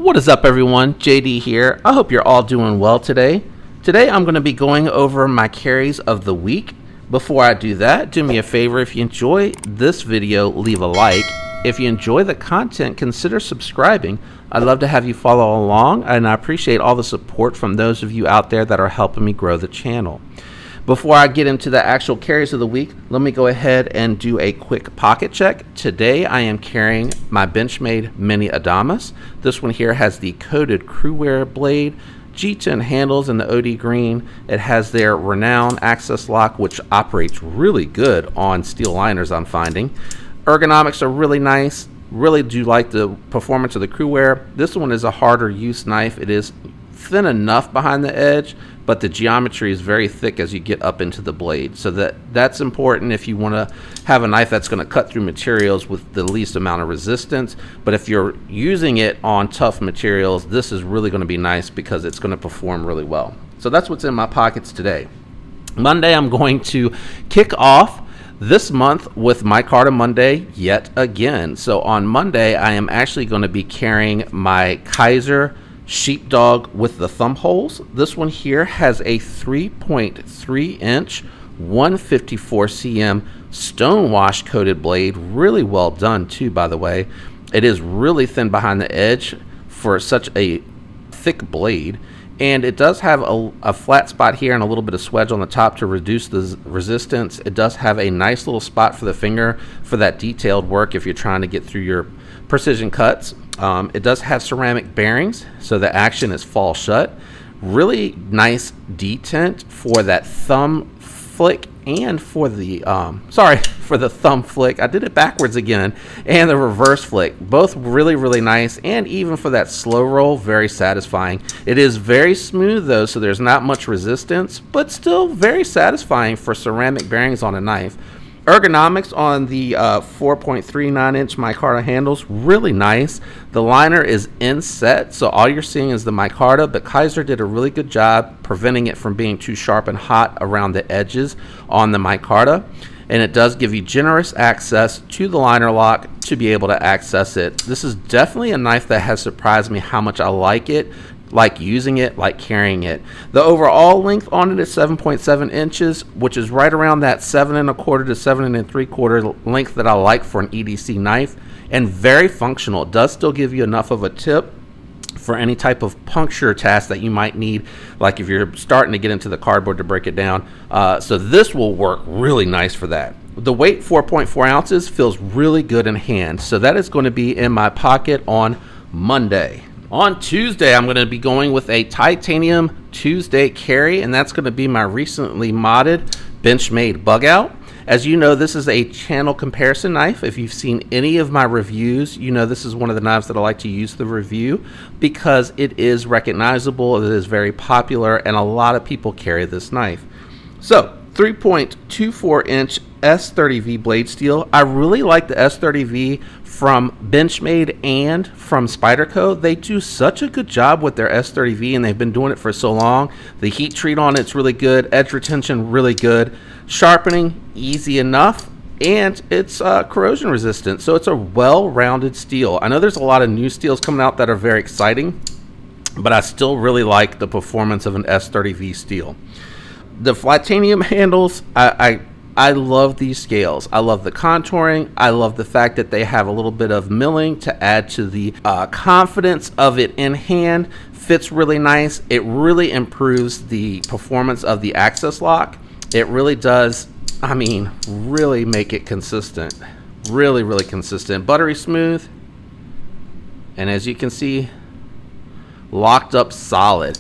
What is up, everyone? JD here. I hope you're all doing well today. Today I'm going to be going over my carries of the week. Before I do that, do me a favor. If you enjoy this video, leave a like. If you enjoy the content, consider subscribing. I'd love to have you follow along, and I appreciate all the support from those of you out there that are helping me grow the channel. Before I get into the actual carries of the week, let me go ahead and do a quick pocket check. Today I am carrying my Benchmade Mini Adamas. This one here has the coated crew wear blade, G10 handles in the OD green. It has their Renown access lock, which operates really good on steel liners, I'm finding. Ergonomics are really nice. Really do like the performance of the crew wear. This one is a harder use knife. It is thin enough behind the edge, but the geometry is very thick as you get up into the blade, so that's important if you want to have a knife that's going to cut through materials with the least amount of resistance. But if you're using it on tough materials, this is really going to be nice because it's going to perform really well. So that's what's in my pockets today. Monday, I'm going to kick off this month with Micarta Monday yet again. So on Monday, I am actually going to be carrying my Kershaw Sheepdog with the thumb holes. This one here has a 3.3 inch 154 cm stone wash coated blade. Really well done too, by the way. It is really thin behind the edge for such a thick blade, and it does have a flat spot here and a little bit of swedge on the top to reduce the resistance. It does have a nice little spot for the finger for that detailed work if you're trying to get through your precision cuts. It does have ceramic bearings, so the action is fall shut. Really nice detent for that thumb flick and for the for the thumb flick. I did it backwards again, and the reverse flick. Both really nice, and even for that slow roll, very satisfying. It is very smooth though, so there's not much resistance, but still very satisfying for ceramic bearings on a knife. Ergonomics on the 4.39 inch micarta handles, really nice. The liner is inset, so all you're seeing is the micarta, but Kershaw did a really good job preventing it from being too sharp and hot around the edges on the micarta. And it does give you generous access to the liner lock to be able to access it. This is definitely a knife that has surprised me how much I like it. Like using it, like carrying it. The overall length on it is 7.7 inches, which is right around that 7 1/4 to 7 3/4 length that I like for an EDC knife, and very functional. It does still give you enough of a tip for any type of puncture task that you might need, like if you're starting to get into the cardboard to break it down. So this will work really nice for that. The weight, 4.4 ounces, feels really good in hand. So that is going to be in my pocket on Monday. On Tuesday, I'm going to be going with a Titanium Tuesday carry, and that's going to be my recently modded Benchmade Bugout. As you know, this is a channel comparison knife. If you've seen any of my reviews, you know this is one of the knives that I like to use the review because it is recognizable, it is very popular, and a lot of people carry this knife. So, 3.24 inch S30V blade steel. I really like the S30V from Benchmade and from Spyderco. They do such a good job with their S30V, and they've been doing it for so long. The heat treat on it's really good, edge retention really good, sharpening easy enough, and it's corrosion resistant, so it's a well-rounded steel. I know there's a lot of new steels coming out that are very exciting, but I still really like the performance of an S30V steel. The Flatanium handles, I love these scales. I love the contouring. I love the fact that they have a little bit of milling to add to the confidence of it in hand. Fits really nice. It really improves the performance of the access lock. It really does, I mean, really make it consistent. Really consistent. Buttery smooth. And as you can see, locked up solid.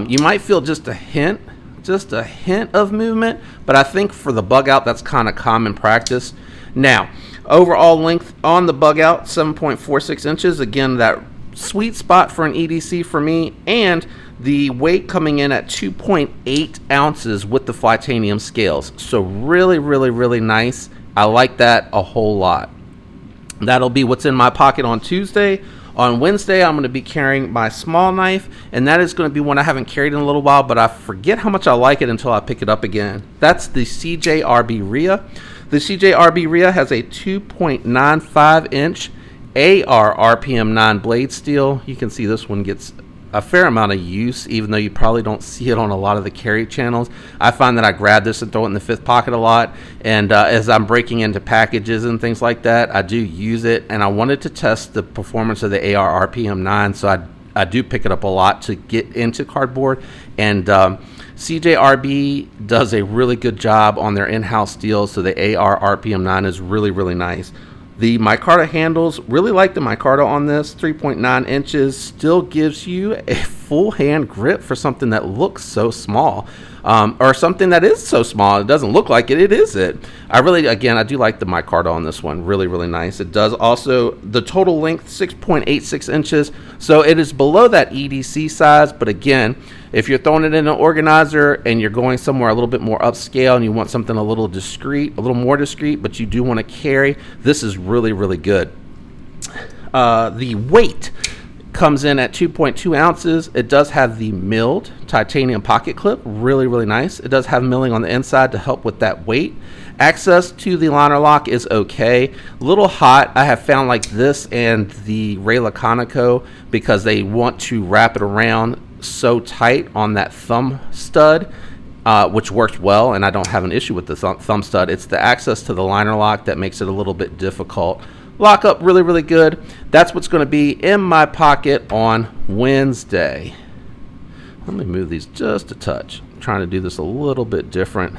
You might feel just a hint of movement, but I think for the Bugout that's kind of common practice. Now, overall length on the Bugout, 7.46 inches. Again, that sweet spot for an EDC for me, and the weight coming in at 2.8 ounces with the Flatanium scales. So really nice. I like that a whole lot. That'll be what's in my pocket on Tuesday. On Wednesday, I'm going to be carrying my small knife, and that is going to be one I haven't carried in a little while, but I forget how much I like it until I pick it up again. That's the CJRB Ria. The CJRB Ria has a 2.95 inch AR RPM 9 blade steel. You can see this one gets a fair amount of use, even though you probably don't see it on a lot of the carry channels. I find that I grab this and throw it in the fifth pocket a lot, and as I'm breaking into packages and things like that, I do use it, and I wanted to test the performance of the AR RPM 9, so I do pick it up a lot to get into cardboard, and CJRB does a really good job on their in-house steels, so the AR RPM 9 is really, really nice. The micarta handles, really like the micarta on this. 3.9 inches still gives you a full hand grip for something that looks so small, or something that is so small. It doesn't look like it, it is it. I do like the micarta on this one. Really, really nice. It does also, the total length, 6.86 inches. So it is below that EDC size, but again, if you're throwing it in an organizer and you're going somewhere a little bit more upscale and you want something a little discreet, a little more discreet, but you do want to carry, this is really, really good. The weight comes in at 2.2 ounces. It does have the milled titanium pocket clip, really, really nice. It does have milling on the inside to help with that weight. Access to the liner lock is okay. A little hot, I have found, like this and the Ray Laconico, because they want to wrap it around so tight on that thumb stud, which works well, and I don't have an issue with the thumb stud. It's the access to the liner lock that makes it a little bit difficult. Lock up really, really good. That's what's going to be in my pocket on Wednesday. Let me move these just a touch. I'm trying to do this a little bit different,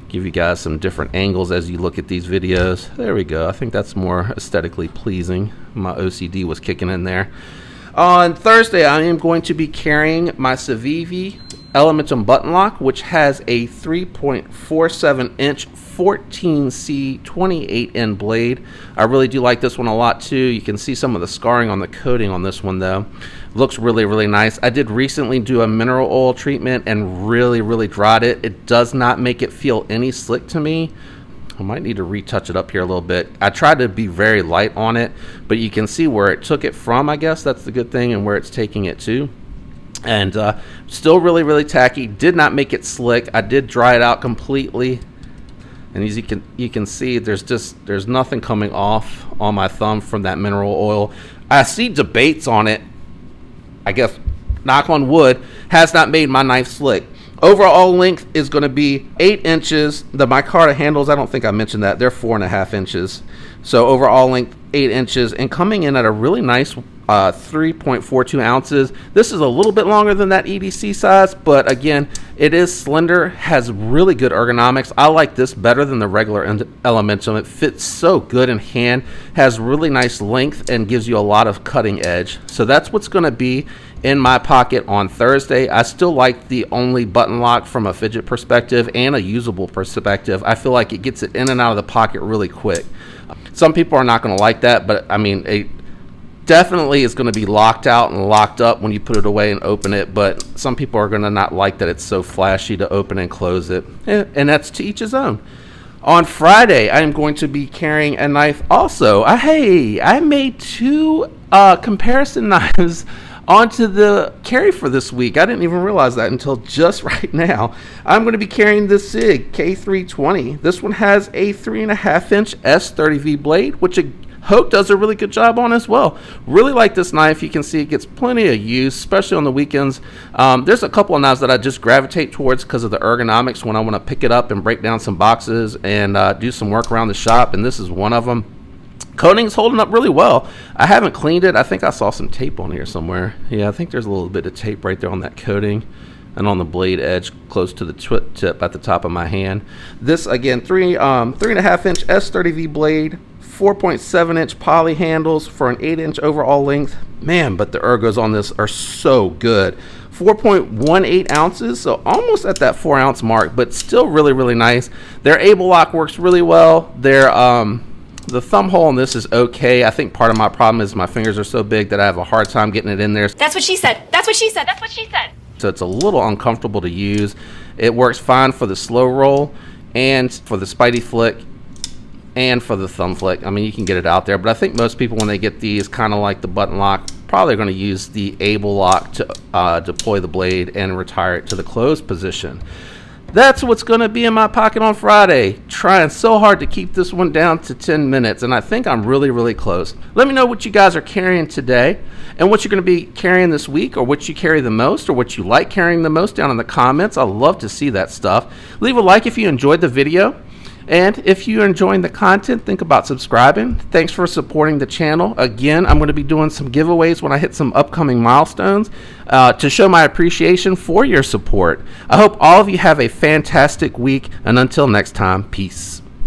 give you guys some different angles as you look at these videos. There we go. I think that's more aesthetically pleasing. My OCD was kicking in there. On Thursday, I am going to be carrying my SAVI Elementum button lock, which has a 3.47 inch 14C 28N blade. I really do like this one a lot too. You can see some of the scarring on the coating on this one though. Looks really, really nice. I did recently do a mineral oil treatment and really, really dried it. It does not make it feel any slick to me. I might need to retouch it up here a little bit. I tried to be very light on it, but you can see where it took it from, I guess that's the good thing, and where it's taking it to. And still really, really tacky. Did not make it slick. I did dry it out completely. And as you can see, there's nothing coming off on my thumb from that mineral oil. I see debates on it. I guess, knock on wood, has not made my knife slick. Overall length is going to be 8 inches. The micarta handles, I don't think I mentioned that. They're 4.5 inches. So overall length, 8 inches. And coming in at a really nice 3.42 ounces. This is a little bit longer than that EDC size, but again, it is slender, has really good ergonomics. I like this better than the regular Elementum. It fits so good in hand, has really nice length, and gives you a lot of cutting edge. So that's what's going to be in my pocket on Thursday. I still like the only button lock from a fidget perspective and a usable perspective. I feel like it gets it in and out of the pocket really quick. Some people are not going to like that, but I mean, it definitely is going to be locked out and locked up when you put it away and open it, but some people are going to not like that it's so flashy to open and close it, and that's to each his own. On Friday, I am going to be carrying a knife also. I made 2 comparison knives onto the carry for this week. I didn't even realize that until just right now. I'm going to be carrying the Sig K320. This one has a 3.5 inch S30V blade, which Hoke does a really good job on as well. Really like this knife. You can see it gets plenty of use, especially on the weekends. There's a couple of knives that I just gravitate towards because of the ergonomics when I want to pick it up and break down some boxes and do some work around the shop, and this is one of them. Coating's holding up really well. I haven't cleaned it. I think I saw some tape on here somewhere. Yeah, I think there's a little bit of tape right there on that coating and on the blade edge close to the tip at the top of my hand. This, again, 3.5 inch S30V blade, 4.7 inch poly handles for an 8 inch overall length. Man, but the ergos on this are so good. 4.18 ounces, so almost at that 4 ounce mark, but still really, really nice. Their able lock works really well. Their the thumb hole on this is okay. I think part of my problem is my fingers are so big that I have a hard time getting it in there. That's what she said. That's what she said. That's what she said. So it's a little uncomfortable to use. It works fine for the slow roll and for the spidey flick and for the thumb flick. I mean, you can get it out there, but I think most people when they get these, kind of like the button lock, probably going to use the able lock to deploy the blade and retire it to the closed position. That's what's going to be in my pocket on Friday. Trying so hard to keep this one down to 10 minutes, and I think I'm really close. Let me know what you guys are carrying today and what you're going to be carrying this week, or what you carry the most, or what you like carrying the most down in the comments. I love to see that stuff. Leave a like if you enjoyed the video. And if you're enjoying the content, think about subscribing. Thanks for supporting the channel. Again, I'm going to be doing some giveaways when I hit some upcoming milestones to show my appreciation for your support. I hope all of you have a fantastic week, and until next time, peace.